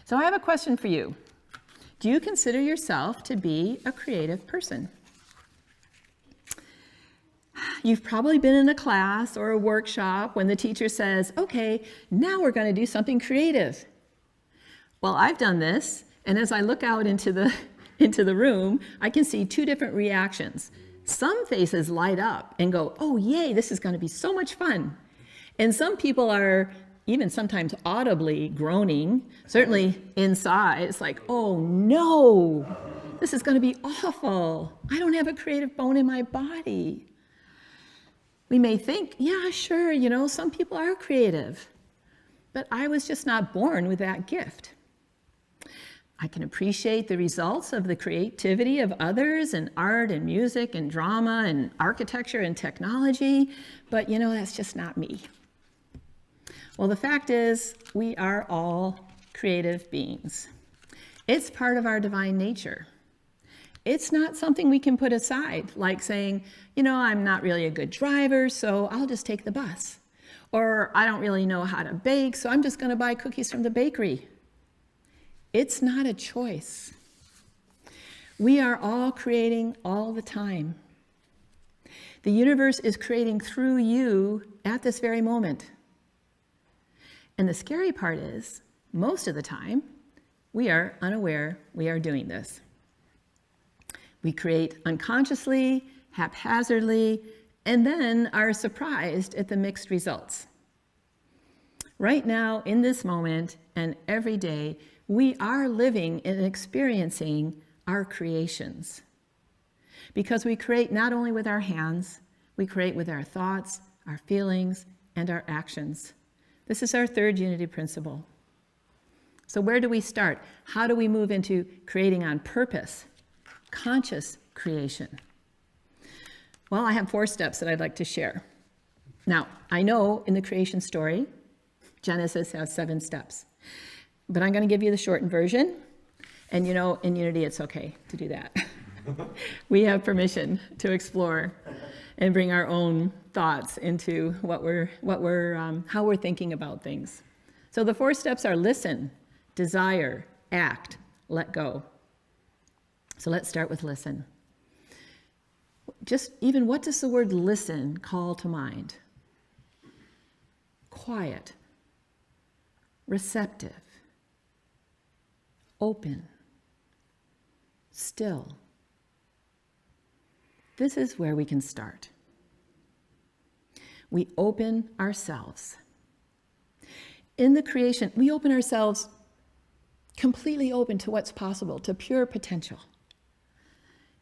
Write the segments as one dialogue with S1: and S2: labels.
S1: So I have a question for you. Do you consider yourself to be a creative person? You've probably been in a class or a workshop when the teacher says, okay, now we're going to do something creative. Well, I've done this, and as I look out into the room, I can see two different reactions. Some faces light up and go, oh, yay, this is going to be so much fun. And some people are even sometimes audibly groaning, certainly inside. It's like, oh, no, this is going to be awful. I don't have a creative bone in my body. We may think, yeah, sure, some people are creative, but I was just not born with that gift. I can appreciate the results of the creativity of others in art and music and drama and architecture and technology, but that's just not me. Well, the fact is, we are all creative beings. It's part of our divine nature. It's not something we can put aside, like saying, I'm not really a good driver, so I'll just take the bus. Or I don't really know how to bake, so I'm just going to buy cookies from the bakery. It's not a choice. We are all creating all the time. The universe is creating through you at this very moment. And the scary part is, most of the time, we are unaware we are doing this. We create unconsciously, haphazardly, and then are surprised at the mixed results. Right now, in this moment, and every day, we are living and experiencing our creations. Because we create not only with our hands, we create with our thoughts, our feelings, and our actions. This is our third unity principle. So where do we start? How do we move into creating on purpose, conscious creation? Well, I have 4 steps that I'd like to share. Now, I know in the creation story, Genesis has 7 steps, but I'm going to give you the shortened version. And in Unity, it's okay to do that. We have permission to explore and bring our own thoughts into how we're thinking about things. So the 4 steps are listen, desire, act, let go. So let's start with listen. Just even what does the word listen call to mind? Quiet, receptive, open, still. This is where we can start. We open ourselves. In the creation, we open ourselves completely open to what's possible, to pure potential.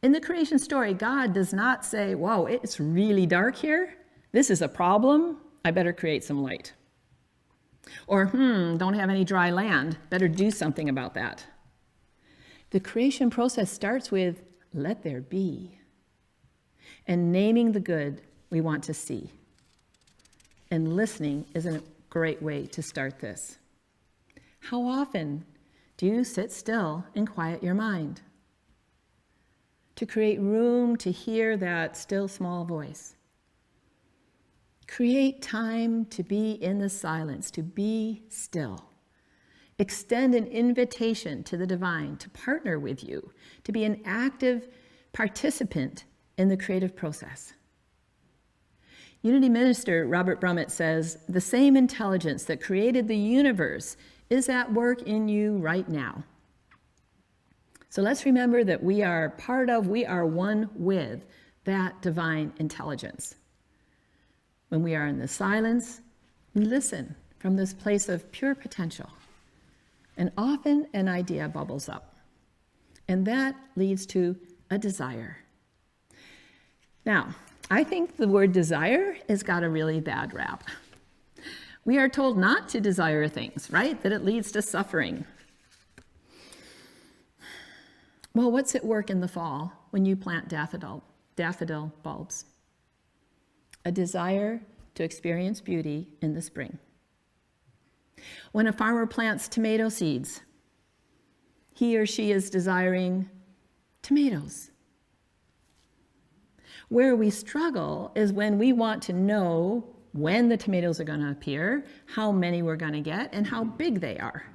S1: In the creation story, God does not say, whoa, it's really dark here. This is a problem. I better create some light. Or, don't have any dry land. Better do something about that. The creation process starts with, let there be. And naming the good we want to see. And listening is a great way to start this. How often do you sit still and quiet your mind? To create room to hear that still small voice. Create time to be in the silence, to be still. Extend an invitation to the divine to partner with you, to be an active participant in the creative process. Unity minister Robert Brummett says, the same intelligence that created the universe is at work in you right now. So let's remember that we are one with that divine intelligence. When we are in the silence, we listen from this place of pure potential. And often an idea bubbles up. And that leads to a desire. Now, I think the word desire has got a really bad rap. We are told not to desire things, right? That it leads to suffering. Well, what's at work in the fall when you plant daffodil bulbs? A desire to experience beauty in the spring. When a farmer plants tomato seeds, he or she is desiring tomatoes. Where we struggle is when we want to know when the tomatoes are going to appear, how many we're going to get, and how big they are.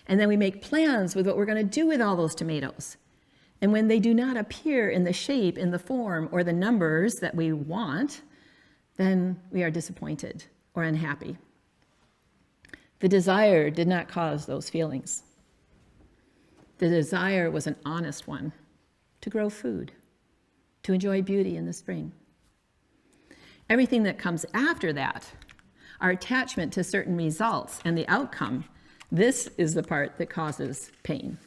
S1: And then we make plans with what we're going to do with all those tomatoes. And when they do not appear in the shape, in the form, or the numbers that we want, then we are disappointed or unhappy. The desire did not cause those feelings. The desire was an honest one, to grow food, to enjoy beauty in the spring. Everything that comes after that, our attachment to certain results and the outcome, this is the part that causes pain.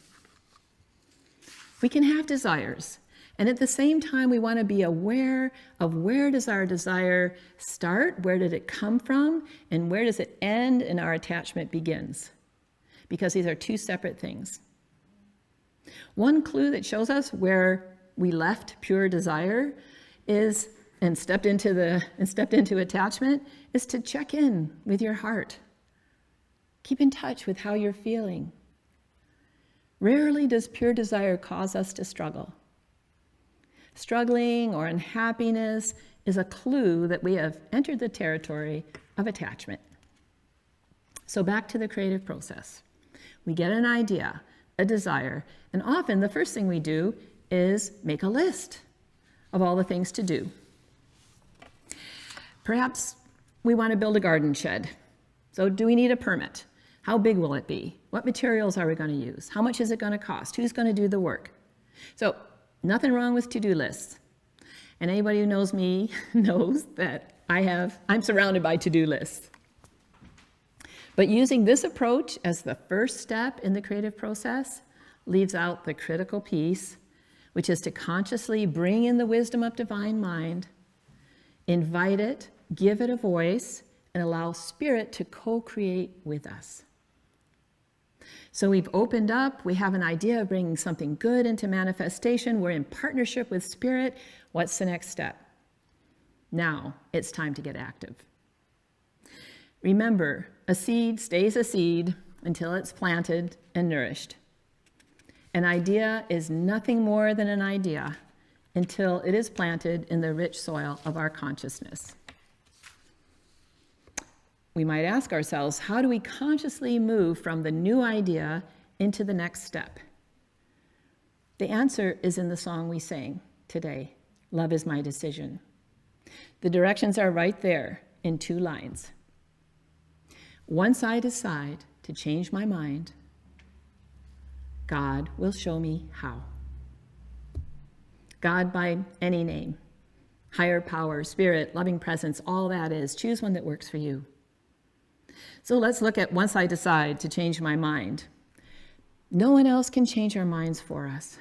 S1: We can have desires, and at the same time, we want to be aware of where does our desire start, where did it come from, and where does it end and our attachment begins. Because these are two separate things. One clue that shows us where we left pure desire is, and stepped into attachment, is to check in with your heart. Keep in touch with how you're feeling. Rarely does pure desire cause us to struggle. Struggling or unhappiness is a clue that we have entered the territory of attachment. So back to the creative process. We get an idea, a desire, and often the first thing we do is make a list of all the things to do. Perhaps we want to build a garden shed. So do we need a permit? How big will it be? What materials are we going to use? How much is it going to cost? Who's going to do the work? So nothing wrong with to-do lists. And anybody who knows me knows that I'm surrounded by to-do lists. But using this approach as the first step in the creative process leaves out the critical piece, which is to consciously bring in the wisdom of divine mind, invite it, give it a voice, and allow Spirit to co-create with us. So we've opened up, we have an idea of bringing something good into manifestation, we're in partnership with Spirit. What's the next step? Now it's time to get active. Remember, a seed stays a seed until it's planted and nourished. An idea is nothing more than an idea until it is planted in the rich soil of our consciousness. We might ask ourselves, how do we consciously move from the new idea into the next step? The answer is in the song we sang today, Love is My Decision. The directions are right there in 2 lines. Once I decide to change my mind, God will show me how. God by any name, higher power, spirit, loving presence, all that is. Choose one that works for you. So let's look at once I decide to change my mind. No one else can change our minds for us.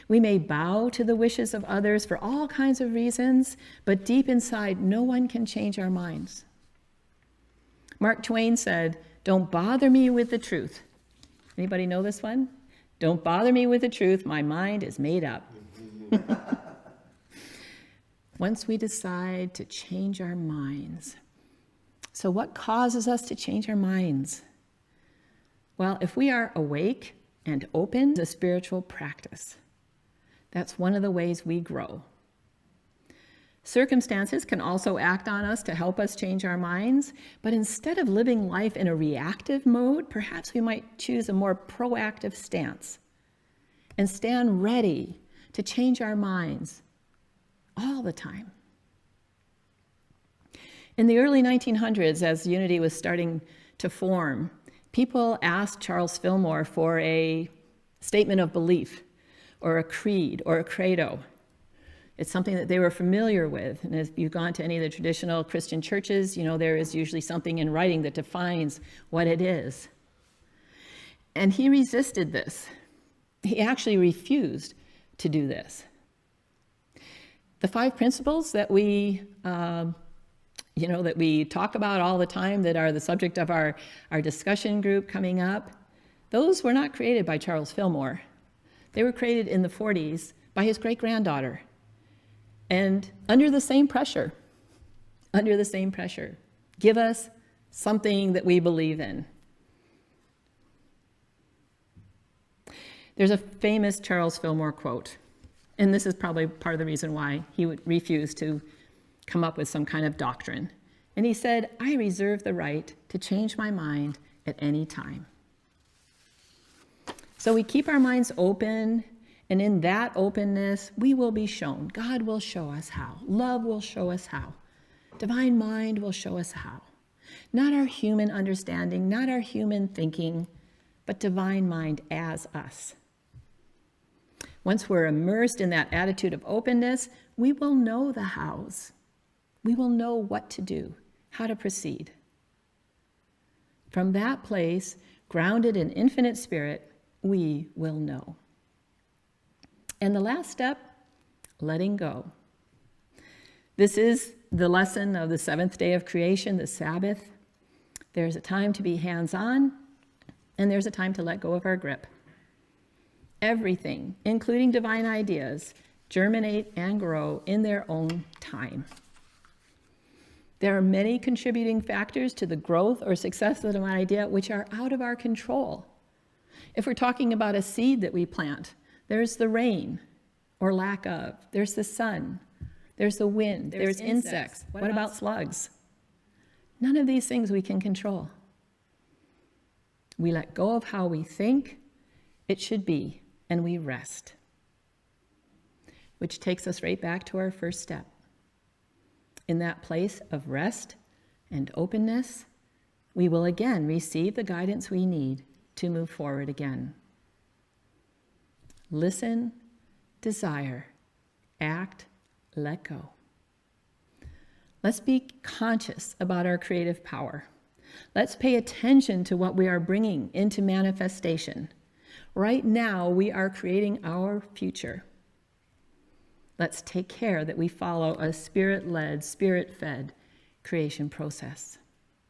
S1: We may bow to the wishes of others for all kinds of reasons, but deep inside, no one can change our minds. Mark Twain said, "Don't bother me with the truth." Anybody know this one? Don't bother me with the truth, my mind is made up. Once we decide to change our minds. So what causes us to change our minds? Well, if we are awake and open to spiritual practice, that's one of the ways we grow. Circumstances can also act on us to help us change our minds, but instead of living life in a reactive mode, perhaps we might choose a more proactive stance and stand ready to change our minds all the time. In the early 1900s, as Unity was starting to form, people asked Charles Fillmore for a statement of belief, or a creed, or a credo. It's something that they were familiar with. And if you've gone to any of the traditional Christian churches, you know there is usually something in writing that defines what it is. And he resisted this. He actually refused to do this. The 5 principles that we talk about all the time, that are the subject of our discussion group coming up, those were not created by Charles Fillmore. They were created in the 40s by his great-granddaughter. And under the same pressure. Give us something that we believe in. There's a famous Charles Fillmore quote, and this is probably part of the reason why he would refuse to come up with some kind of doctrine. And he said, "I reserve the right to change my mind at any time." So we keep our minds open, and in that openness, we will be shown. God will show us how. Love will show us how. Divine mind will show us how. Not our human understanding, not our human thinking, but divine mind as us. Once we're immersed in that attitude of openness, we will know the hows. We will know what to do, how to proceed. From that place, grounded in infinite spirit, we will know. And the last step, letting go. This is the lesson of the seventh day of creation, the Sabbath. There's a time to be hands-on, and there's a time to let go of our grip. Everything, including divine ideas, germinate and grow in their own time. There are many contributing factors to the growth or success of an idea which are out of our control. If we're talking about a seed that we plant, there's the rain or lack of, there's the sun, there's the wind, there's insects. What about slugs? None of these things we can control. We let go of how we think it should be, and we rest. Which takes us right back to our first step. In that place of rest and openness, we will again receive the guidance we need to move forward again. Listen, desire, act, let go. Let's be conscious about our creative power. Let's pay attention to what we are bringing into manifestation. Right now, we are creating our future. Let's take care that we follow a spirit-led, spirit-fed creation process.